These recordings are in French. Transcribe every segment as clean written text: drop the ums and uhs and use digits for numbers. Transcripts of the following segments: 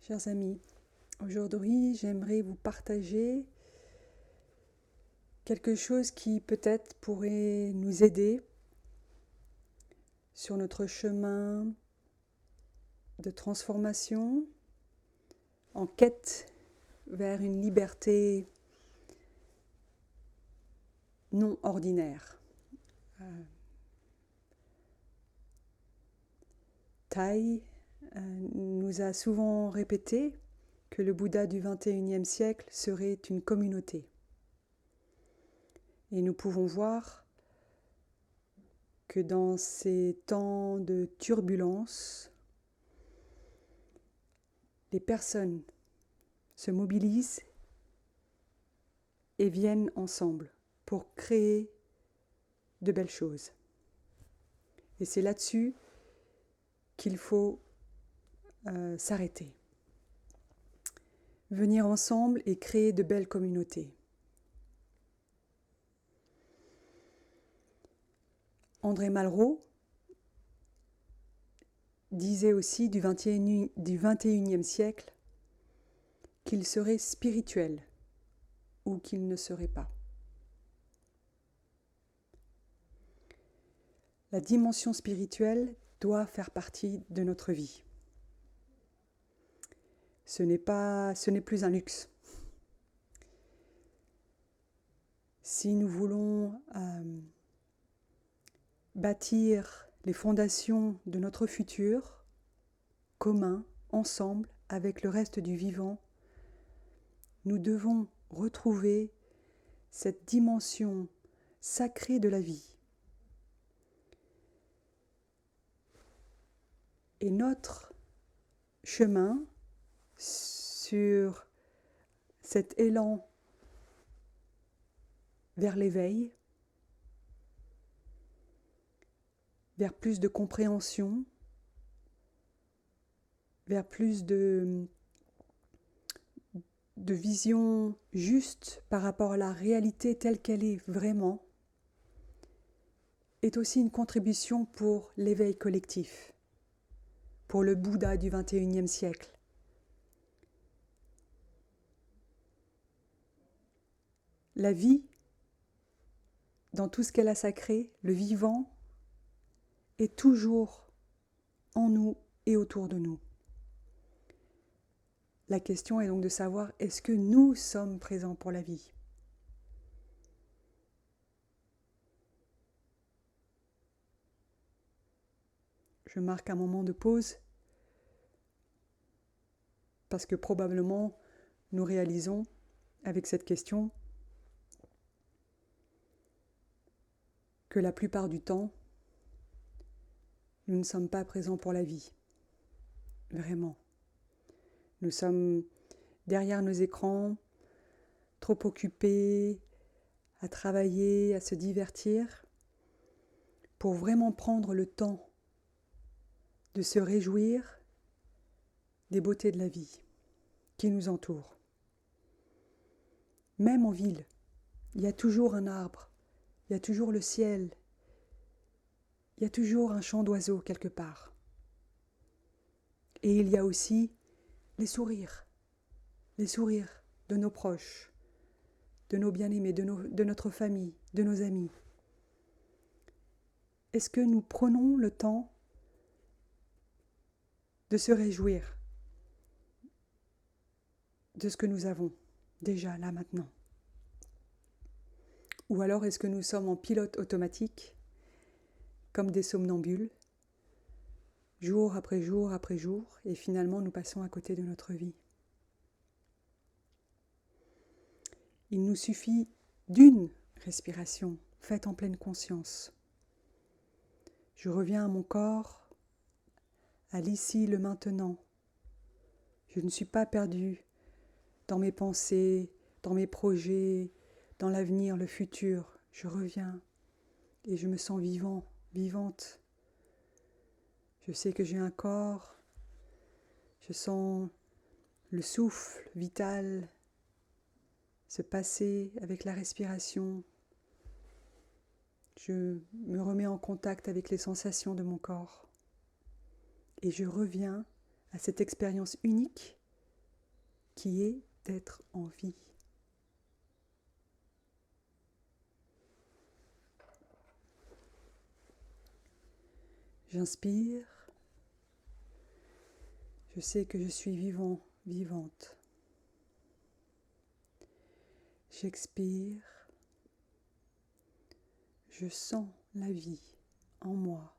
Chers amis, aujourd'hui j'aimerais vous partager quelque chose qui peut-être pourrait nous aider sur notre chemin de transformation, en quête vers une liberté non ordinaire. Thay nous a souvent répété que le Bouddha du XXIe siècle serait une communauté. Et nous pouvons voir que dans ces temps de turbulence, les personnes se mobilisent et viennent ensemble pour créer de belles choses. Et c'est là-dessus qu'il faut s'arrêter. Venir ensemble et créer de belles communautés. André Malraux disait aussi du XXIe siècle qu'il serait spirituel ou qu'il ne serait pas. La dimension spirituelle doit faire partie de notre vie. Ce n'est plus un luxe. Si nous voulons bâtir les fondations de notre futur, commun, ensemble, avec le reste du vivant, nous devons retrouver cette dimension sacrée de la vie. Et notre chemin sur cet élan vers l'éveil, vers plus de compréhension, vers plus de vision juste par rapport à la réalité telle qu'elle est vraiment, est aussi une contribution pour l'éveil collectif, pour le Bouddha du XXIe siècle. La vie, dans tout ce qu'elle a sacré, le vivant, est toujours en nous et autour de nous. La question est donc de savoir, est-ce que nous sommes présents pour la vie ? Je marque un moment de pause parce que probablement nous réalisons avec cette question que la plupart du temps, nous ne sommes pas présents pour la vie. Vraiment. Nous sommes derrière nos écrans, trop occupés à travailler, à se divertir, pour vraiment prendre le temps de se réjouir des beautés de la vie qui nous entourent. Même en ville, il y a toujours un arbre, il y a toujours le ciel, il y a toujours un chant d'oiseaux quelque part. Et il y a aussi les sourires de nos proches, de nos bien-aimés, de notre famille, de nos amis. Est-ce que nous prenons le temps de se réjouir de ce que nous avons déjà là maintenant ? Ou alors est-ce que nous sommes en pilote automatique, comme des somnambules, jour après jour après jour, et finalement nous passons à côté de notre vie ? Il nous suffit d'une respiration faite en pleine conscience. Je reviens à mon corps, à l'ici, le maintenant. Je ne suis pas perdue dans mes pensées, dans mes projets, dans l'avenir, le futur. Je reviens et je me sens vivant, vivante. Je sais que j'ai un corps, je sens le souffle vital se passer avec la respiration. Je me remets en contact avec les sensations de mon corps et je reviens à cette expérience unique qui est d'être en vie. J'inspire, je sais que je suis vivant, vivante. J'expire, je sens la vie en moi.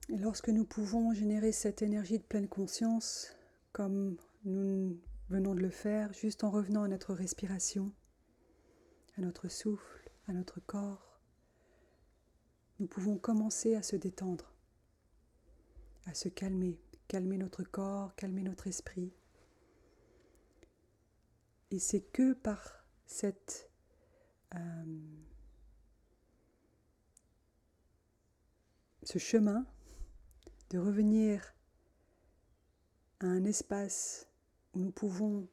Et lorsque nous pouvons générer cette énergie de pleine conscience, comme nous venons de le faire, juste en revenant à notre respiration, à notre souffle, à notre corps, nous pouvons commencer à se détendre, à se calmer, calmer notre corps, calmer notre esprit. Et c'est que par ce chemin de revenir à un espace où nous pouvons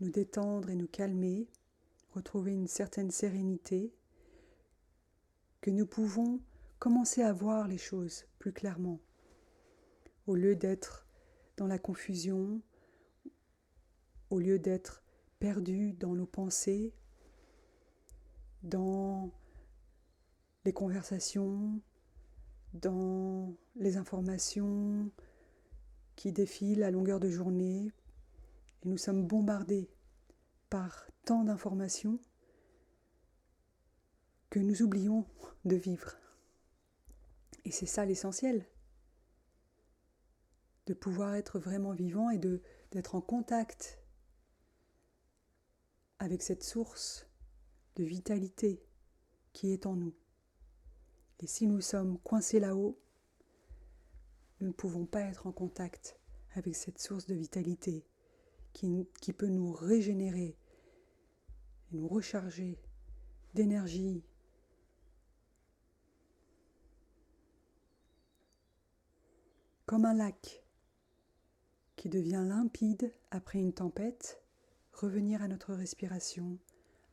nous détendre et nous calmer, retrouver une certaine sérénité, que nous pouvons commencer à voir les choses plus clairement, au lieu d'être dans la confusion, au lieu d'être perdus dans nos pensées, dans les conversations, dans les informations qui défilent à longueur de journée. Et nous sommes bombardés par tant d'informations que nous oublions de vivre. Et c'est ça l'essentiel, de pouvoir être vraiment vivant et d'être en contact avec cette source de vitalité qui est en nous. Et si nous sommes coincés là-haut, nous ne pouvons pas être en contact avec cette source de vitalité qui peut nous régénérer et nous recharger d'énergie. Comme un lac qui devient limpide après une tempête, revenir à notre respiration,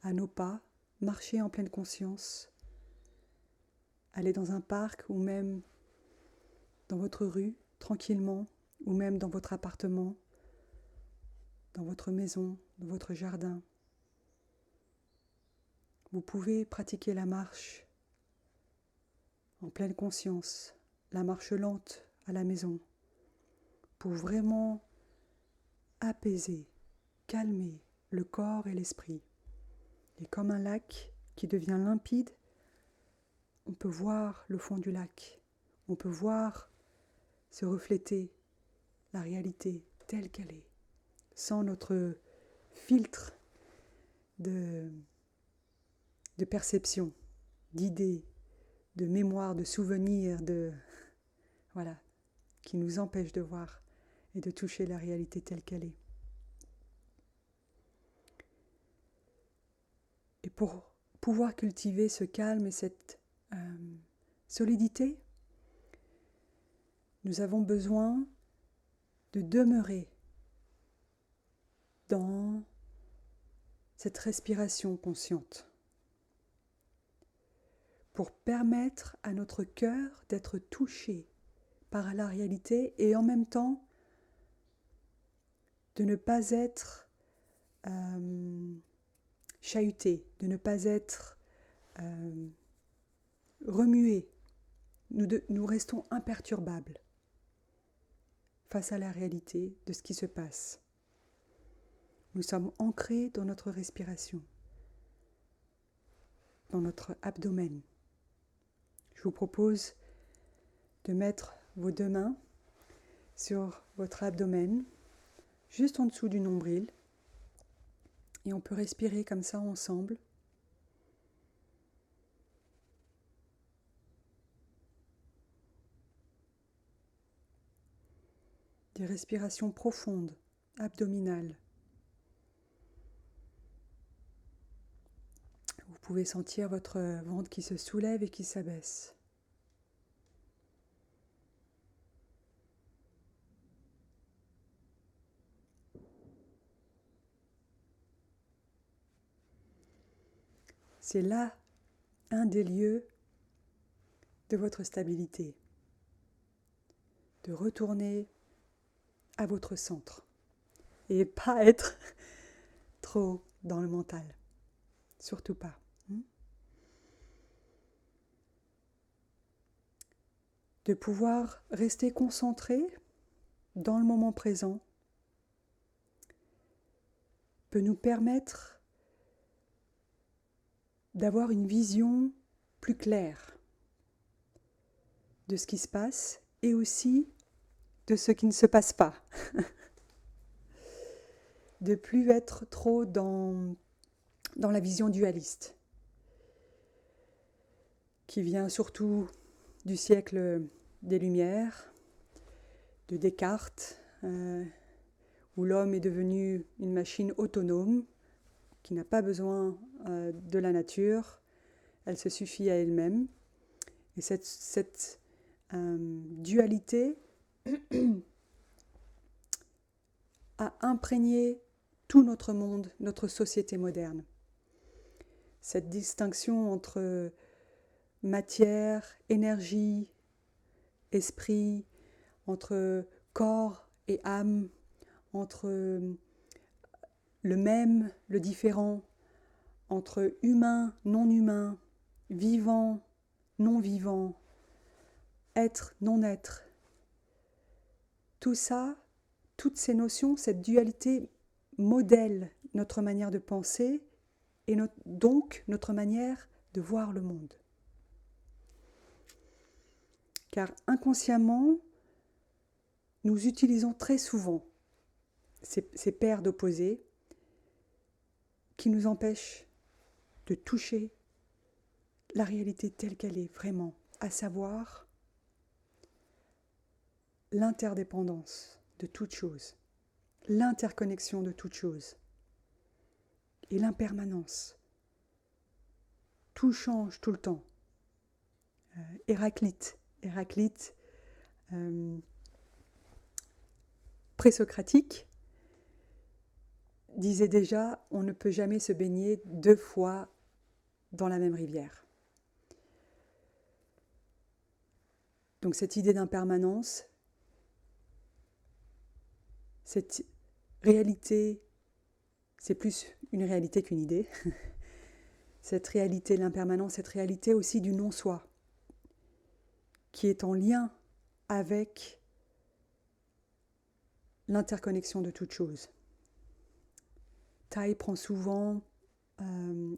à nos pas, marcher en pleine conscience, aller dans un parc ou même dans votre rue, tranquillement, ou même dans votre appartement, dans votre maison, dans votre jardin. Vous pouvez pratiquer la marche en pleine conscience, la marche lente à la maison, pour vraiment apaiser, calmer le corps et l'esprit. Et comme un lac qui devient limpide, on peut voir le fond du lac, on peut voir se refléter la réalité telle qu'elle est, sans notre filtre de perception, d'idées, de mémoire, de souvenirs, qui nous empêchent de voir et de toucher la réalité telle qu'elle est. Et pour pouvoir cultiver ce calme et cette solidité, nous avons besoin de demeurer dans cette respiration consciente pour permettre à notre cœur d'être touché par la réalité et en même temps de ne pas être chahuté, de ne pas être remué. Nous restons imperturbables face à la réalité de ce qui se passe. Nous sommes ancrés dans notre respiration, dans notre abdomen. Je vous propose de mettre vos deux mains sur votre abdomen, juste en dessous du nombril, et on peut respirer comme ça ensemble. des respirations profondes, abdominales. Vous pouvez sentir votre ventre qui se soulève et qui s'abaisse. C'est là un des lieux de votre stabilité, de retourner à votre centre et pas être trop dans le mental, surtout pas. De pouvoir rester concentré dans le moment présent peut nous permettre d'avoir une vision plus claire de ce qui se passe et aussi de ce qui ne se passe pas. De plus être trop dans la vision dualiste, qui vient surtout du siècle des Lumières, de Descartes, où l'homme est devenu une machine autonome, qui n'a pas besoin de la nature, elle se suffit à elle-même. Et cette dualité a imprégné tout notre monde, notre société moderne. Cette distinction entre matière, énergie, esprit, entre corps et âme, entre le même, le différent, entre humain, non humain, vivant, non vivant, être, non être. Tout ça, toutes ces notions, cette dualité modèle notre manière de penser et donc notre manière de voir le monde. Car inconsciemment, nous utilisons très souvent ces paires d'opposés qui nous empêchent de toucher la réalité telle qu'elle est vraiment, à savoir l'interdépendance de toute chose, l'interconnexion de toute chose et l'impermanence. Tout change tout le temps. Héraclite, présocratique, disait déjà, on ne peut jamais se baigner 2 fois dans la même rivière. Donc cette idée d'impermanence, cette réalité, c'est plus une réalité qu'une idée, cette réalité de l'impermanence, cette réalité aussi du non-soi, qui est en lien avec l'interconnexion de toute chose. Tai prend souvent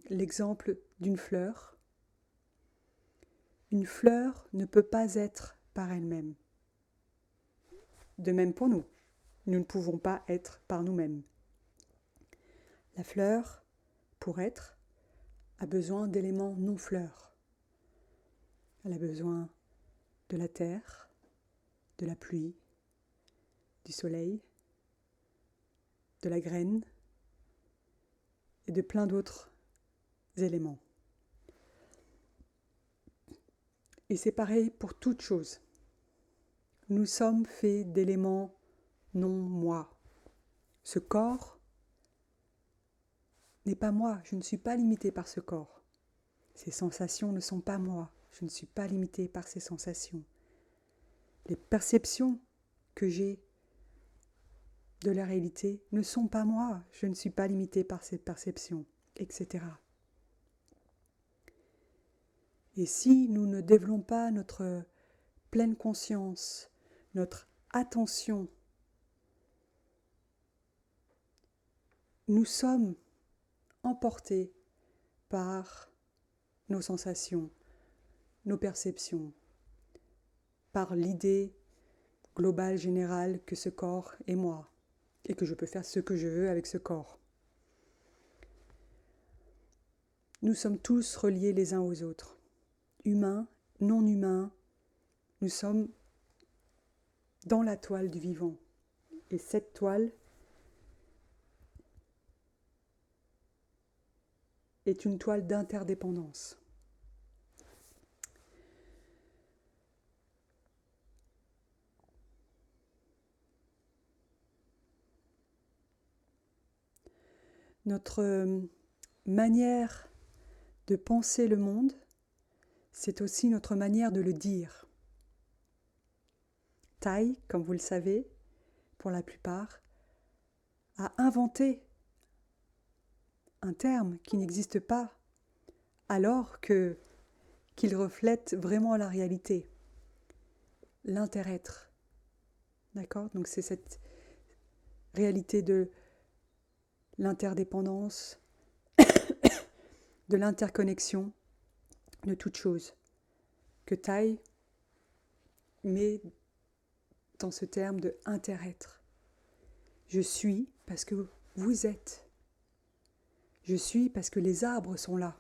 l'exemple d'une fleur. Une fleur ne peut pas être par elle-même. De même pour nous, nous ne pouvons pas être par nous-mêmes. La fleur, pour être, a besoin d'éléments non-fleurs. Elle a besoin de la terre, de la pluie, du soleil, de la graine et de plein d'autres éléments. Et c'est pareil pour toute chose. Nous sommes faits d'éléments non-moi. Ce corps n'est pas moi, je ne suis pas limitée par ce corps. Ces sensations ne sont pas moi, je ne suis pas limitée par ces sensations. Les perceptions que j'ai de la réalité ne sont pas moi, je ne suis pas limitée par ces perceptions, etc. Et si nous ne développons pas notre pleine conscience, notre attention, nous sommes emportés par nos sensations, nos perceptions, par l'idée globale, générale que ce corps est moi et que je peux faire ce que je veux avec ce corps. Nous sommes tous reliés les uns aux autres, humains, non humains, nous sommes dans la toile du vivant, Et cette toile est une toile d'interdépendance. Notre manière de penser le monde, c'est aussi notre manière de le dire. Thay, comme vous le savez, pour la plupart, a inventé un terme qui n'existe pas, alors qu'il reflète vraiment la réalité, l'inter-être. D'accord ? Donc c'est cette réalité de l'interdépendance, de l'interconnexion de toute chose, que Thay met dans ce terme de inter-être. Je suis parce que vous êtes. Je suis parce que les arbres sont là.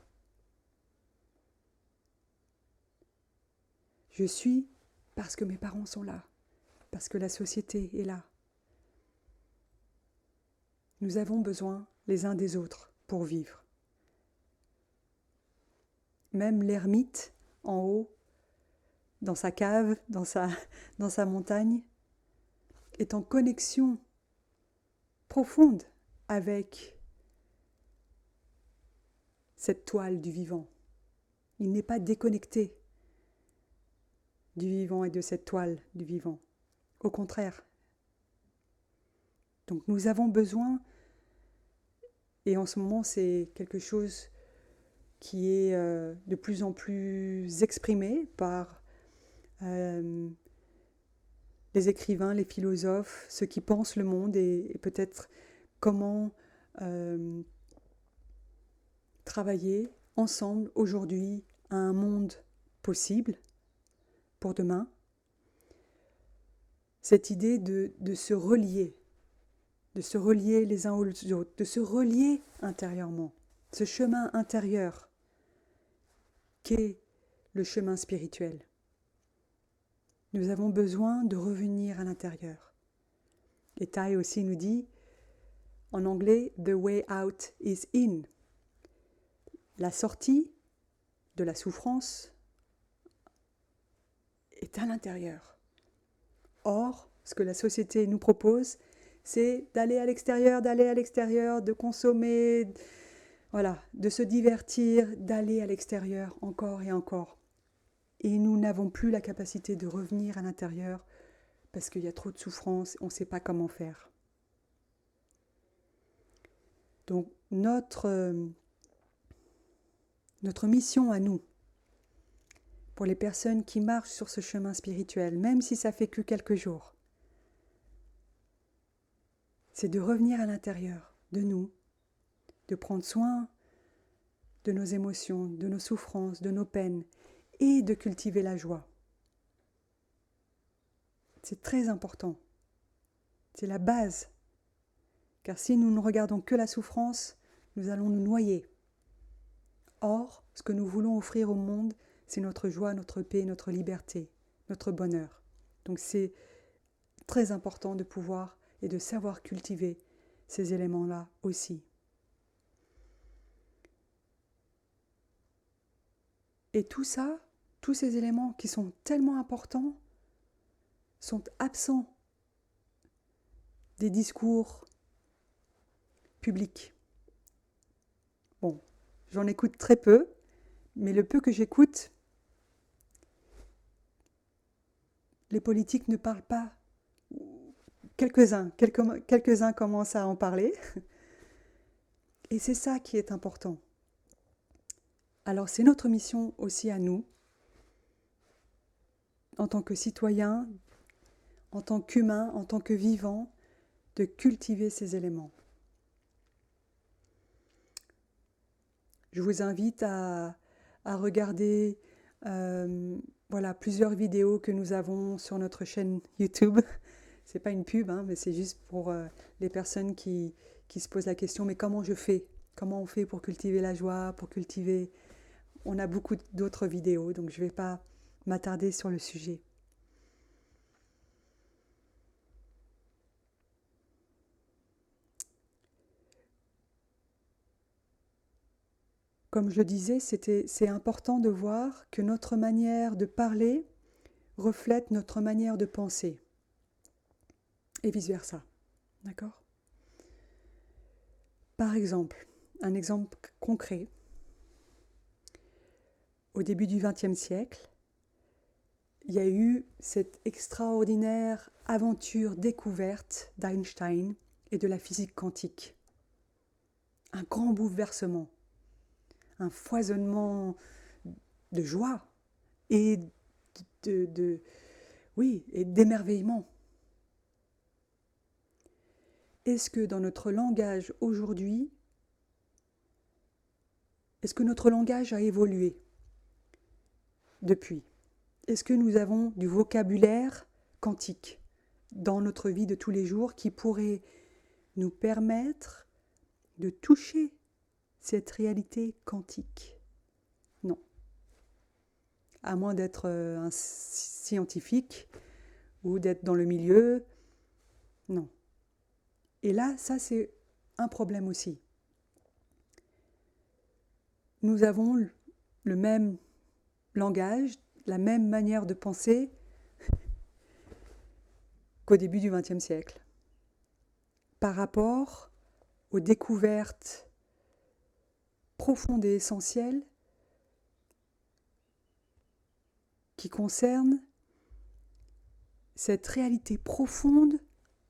Je suis parce que mes parents sont là, parce que la société est là. Nous avons besoin les uns des autres pour vivre. Même l'ermite en haut, dans sa cave, dans sa montagne, est en connexion profonde avec cette toile du vivant. Il n'est pas déconnecté du vivant et de cette toile du vivant. Au contraire. Donc nous avons besoin, et en ce moment c'est quelque chose qui est de plus en plus exprimé par les écrivains, les philosophes, ceux qui pensent le monde et peut-être comment travailler ensemble aujourd'hui à un monde possible pour demain. Cette idée de se relier les uns aux autres, de se relier intérieurement, ce chemin intérieur qu'est le chemin spirituel. Nous avons besoin de revenir à l'intérieur. Et Thay aussi nous dit, en anglais, « The way out is in ». La sortie de la souffrance est à l'intérieur. Or, ce que la société nous propose, c'est d'aller à l'extérieur, de consommer, voilà, de se divertir, d'aller à l'extérieur encore et encore. Et nous n'avons plus la capacité de revenir à l'intérieur parce qu'il y a trop de souffrance, on ne sait pas comment faire. Donc notre mission à nous, pour les personnes qui marchent sur ce chemin spirituel, même si ça fait que quelques jours, c'est de revenir à l'intérieur de nous, de prendre soin de nos émotions, de nos souffrances, de nos peines, et de cultiver la joie. C'est très important. C'est la base. Car si nous ne regardons que la souffrance, nous allons nous noyer. Or, ce que nous voulons offrir au monde, c'est notre joie, notre paix, notre liberté, notre bonheur. Donc c'est très important de pouvoir et de savoir cultiver ces éléments-là aussi. Et tout ça, tous ces éléments qui sont tellement importants, sont absents des discours publics. Bon, j'en écoute très peu, mais le peu que j'écoute, les politiques ne parlent pas. Quelques-uns commencent à en parler. Et c'est ça qui est important. Alors c'est notre mission aussi à nous, en tant que citoyens, en tant qu'humains, en tant que vivants, de cultiver ces éléments. Je vous invite à regarder plusieurs vidéos que nous avons sur notre chaîne YouTube. C'est pas une pub, mais c'est juste pour les personnes qui se posent la question, mais comment je fais ? Comment on fait pour cultiver la joie, pour cultiver... On a beaucoup d'autres vidéos, donc je ne vais pas m'attarder sur le sujet. comme je le disais, c'est important de voir que notre manière de parler reflète notre manière de penser, et vice-versa. D'accord ? Par exemple, un exemple concret. Au début du XXe siècle, il y a eu cette extraordinaire aventure découverte d'Einstein et de la physique quantique. Un grand bouleversement, un foisonnement de joie et et d'émerveillement. Est-ce que dans notre langage aujourd'hui, est-ce que notre langage a évolué depuis ? Est-ce que nous avons du vocabulaire quantique dans notre vie de tous les jours qui pourrait nous permettre de toucher cette réalité quantique ? Non. À moins d'être un scientifique ou d'être dans le milieu, non. Et là, ça c'est un problème aussi. Nous avons le même langage, la même manière de penser qu'au début du XXe siècle. Par rapport aux découvertes profondes et essentielles qui concernent cette réalité profonde,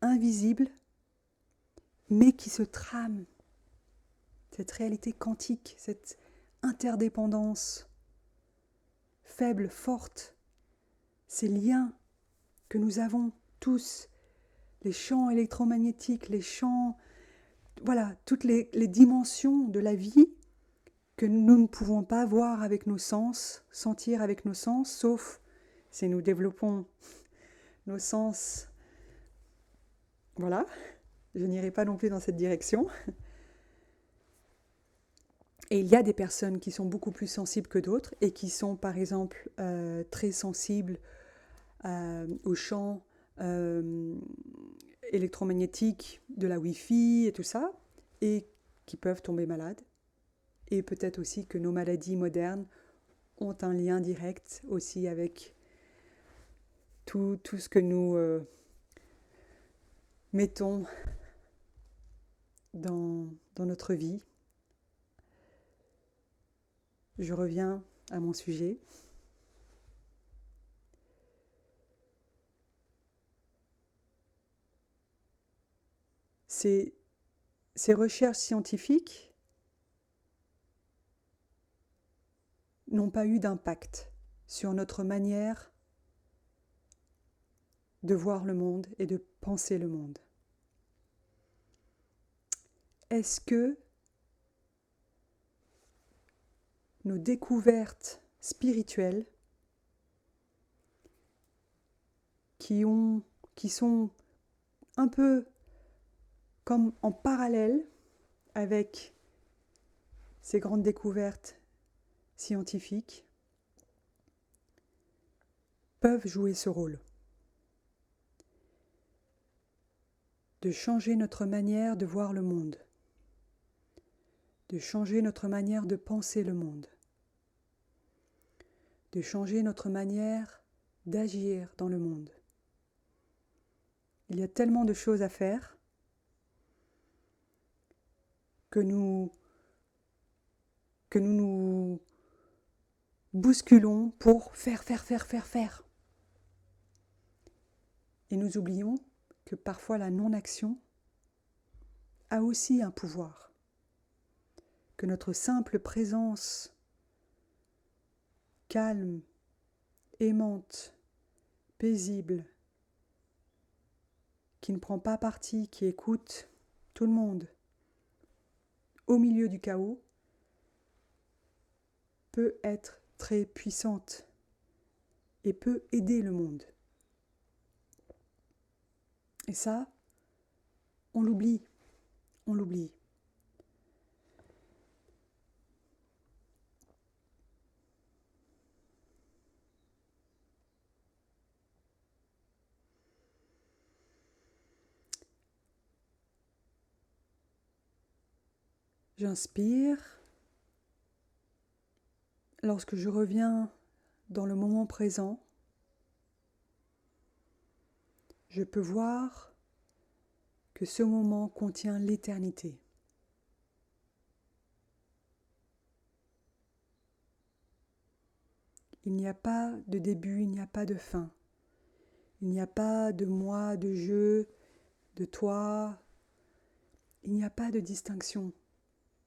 invisible, mais qui se trame. Cette réalité quantique, cette interdépendance faible, forte, ces liens que nous avons tous, les champs électromagnétiques, les champs, voilà, toutes les dimensions de la vie que nous ne pouvons pas voir avec nos sens, sentir avec nos sens, sauf si nous développons nos sens. Voilà, je n'irai pas non plus dans cette direction. Et il y a des personnes qui sont beaucoup plus sensibles que d'autres et qui sont par exemple très sensibles aux champs électromagnétiques de la Wi-Fi et tout ça, et qui peuvent tomber malades. Et peut-être aussi que nos maladies modernes ont un lien direct aussi avec tout ce que nous mettons dans notre vie. Je reviens à mon sujet. Ces recherches scientifiques n'ont pas eu d'impact sur notre manière de voir le monde et de penser le monde. Est-ce que nos découvertes spirituelles qui sont un peu comme en parallèle avec ces grandes découvertes scientifiques, peuvent jouer ce rôle de changer notre manière de voir le monde, de changer notre manière de penser le monde, de changer notre manière d'agir dans le monde. Il y a tellement de choses à faire que nous nous bousculons pour faire. Et nous oublions que parfois la non-action a aussi un pouvoir, que notre simple présence calme, aimante, paisible, qui ne prend pas parti, qui écoute tout le monde, au milieu du chaos, peut être très puissante et peut aider le monde. Et ça, on l'oublie. J'inspire lorsque je reviens dans le moment présent, je peux voir que ce moment contient l'éternité. Il n'y a pas de début, il n'y a pas de fin. Il n'y a pas de moi, de je, de toi. Il n'y a pas de distinction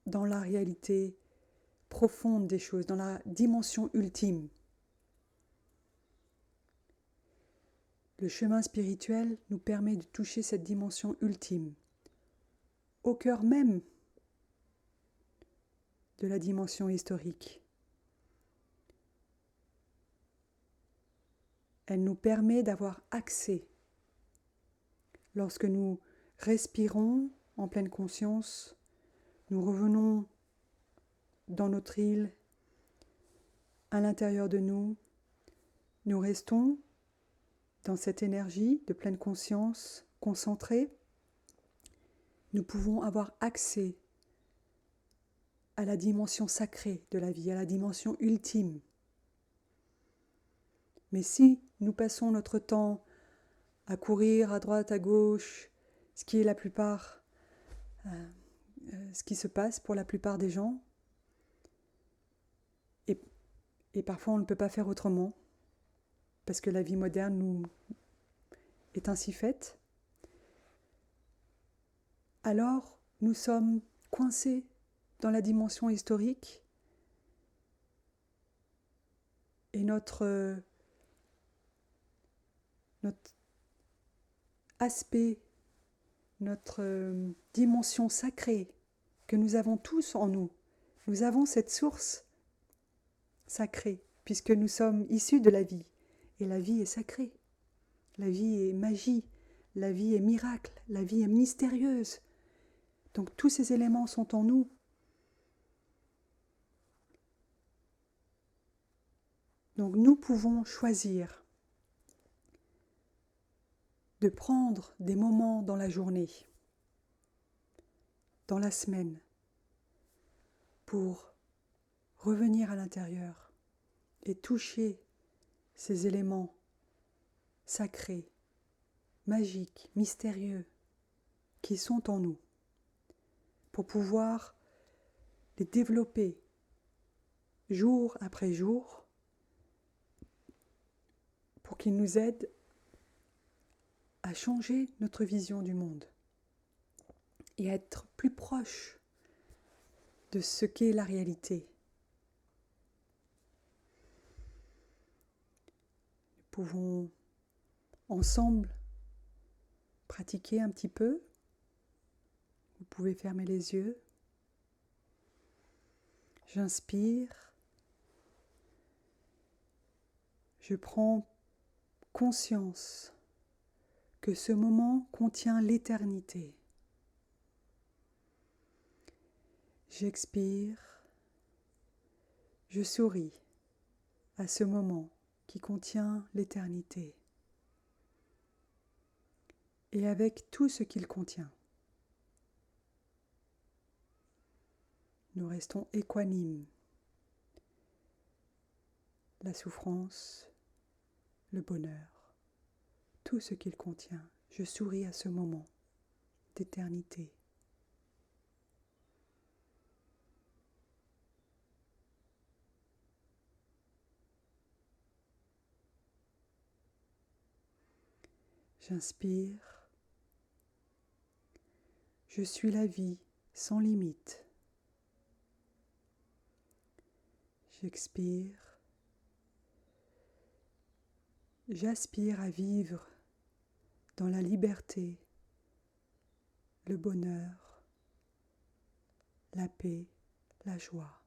dans la réalité profonde des choses, dans la dimension ultime. Le chemin spirituel nous permet de toucher cette dimension ultime, au cœur même de la dimension historique. Elle nous permet d'avoir accès, lorsque nous respirons en pleine conscience, nous revenons dans notre île, à l'intérieur de nous, nous restons dans cette énergie de pleine conscience concentrée, nous pouvons avoir accès à la dimension sacrée de la vie, à la dimension ultime. Mais si nous passons notre temps à courir à droite, à gauche, ce qui est la plupart, ce qui se passe pour la plupart des gens, et parfois on ne peut pas faire autrement, parce que la vie moderne nous est ainsi faite, alors nous sommes coincés dans la dimension historique et notre aspect, notre dimension sacrée que nous avons tous en nous. Nous avons cette source sacrée, puisque nous sommes issus de la vie. Et la vie est sacrée. La vie est magie. La vie est miracle. La vie est mystérieuse. Donc tous ces éléments sont en nous. Donc nous pouvons choisir de prendre des moments dans la journée, dans la semaine, pour revenir à l'intérieur et toucher ces éléments sacrés, magiques, mystérieux, qui sont en nous, pour pouvoir les développer jour après jour, pour qu'ils nous aident à changer notre vision du monde et à être plus proche de ce qu'est la réalité. Nous pouvons ensemble pratiquer un petit peu. Vous pouvez fermer les yeux. J'inspire. Je prends conscience que ce moment contient l'éternité. J'expire. Je souris à ce moment qui contient l'éternité et avec tout ce qu'il contient. Nous restons équanimes. La souffrance, le bonheur, tout ce qu'il contient. Je souris à ce moment d'éternité. J'inspire. Je suis la vie sans limite. J'expire. J'aspire à vivre dans la liberté, le bonheur, la paix, la joie.